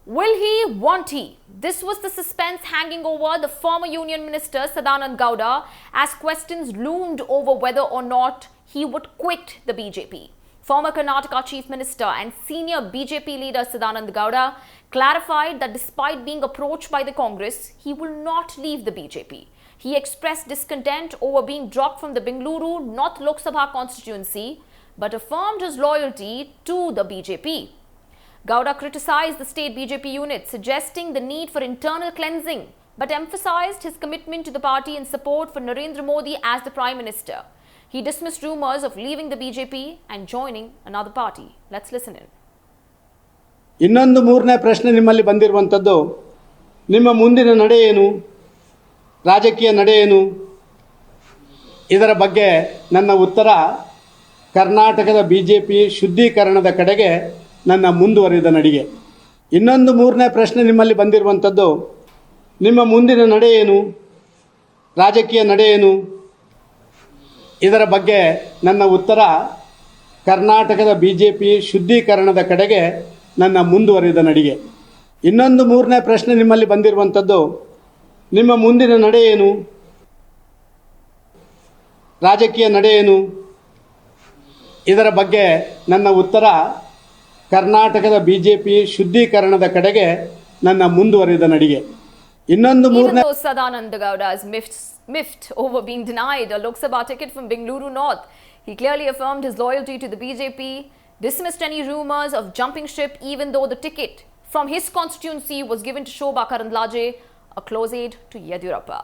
Will he? Won't he? This was the suspense hanging over the former Union Minister Sadanand Gowda as questions loomed over whether or not he would quit the BJP. Former Karnataka Chief Minister and senior BJP leader Sadanand Gowda clarified that despite being approached by the Congress, he will not leave the BJP. He expressed discontent over being dropped from the Bengaluru North Lok Sabha constituency, but affirmed his loyalty to the BJP. Gowda criticized the state BJP unit, suggesting the need for internal cleansing, but emphasized his commitment to the party and support for Narendra Modi as the Prime Minister. He dismissed rumors of leaving the BJP and joining another party. Let's listen in. ಇನ್ನೊಂದು ಮೂರನೇ ಪ್ರಶ್ನೆ ನಿಮ್ಮಲ್ಲಿ ಬಂದಿರುವಂಥದ್ದು, ನಿಮ್ಮ ಮುಂದಿನ ನಡೆ ಏನು, ರಾಜಕೀಯ ನಡೆ ಏನು? ಇದರ ಬಗ್ಗೆ ನನ್ನ ಉತ್ತರ ಕರ್ನಾಟಕದ ಬಿಜೆಪಿ ಶುದ್ಧೀಕರಣದ ಕಡೆಗೆ ನನ್ನ ಮುಂದುವರಿದ ನಡಿಗೆ. ಇನ್ನೊಂದು ಮೂರನೇ ಪ್ರಶ್ನೆ ನಿಮ್ಮಲ್ಲಿ ಬಂದಿರುವಂಥದ್ದು, ನಿಮ್ಮ ಮುಂದಿನ ನಡೆ ಏನು, ರಾಜಕೀಯ ನಡೆ ಏನು? ಇದರ ಬಗ್ಗೆ ನನ್ನ ಉತ್ತರ ಕರ್ನಾಟಕದ ಬಿಜೆಪಿ ಶುದ್ಧೀಕರಣದ ಕಡೆಗೆ ನನ್ನ ಮುಂದುವರಿದ ನಡಿಗೆ. ಇನ್ನೊಂದು ಮೂರನೇ ಪ್ರಶ್ನೆ ನಿಮ್ಮಲ್ಲಿ ಬಂದಿರುವಂಥದ್ದು, ನಿಮ್ಮ ಮುಂದಿನ ನಡೆ ಏನು, ರಾಜಕೀಯ ನಡೆ ಏನು? ಇದರ ಬಗ್ಗೆ ನನ್ನ ಉತ್ತರ ಕರ್ನಾಟಕದ ಬಿಜೆಪಿ ಶುದ್ಧೀಕರಣದ ಕಡೆಗೆ ನನ್ನ ಮುಂದುವರಿದ ನಡಿಗೆ. ಇನ್ನೊಂದು ಮೂರನೇ Even though Sadanand Gowda is miffed over being denied a Lok Sabha ticket from Bengaluru North, he clearly affirmed his loyalty to the BJP, dismissed any rumors of jumping ship even though the ticket from his constituency was given to Shobha Karandlaje, a close aide to Yediyurappa.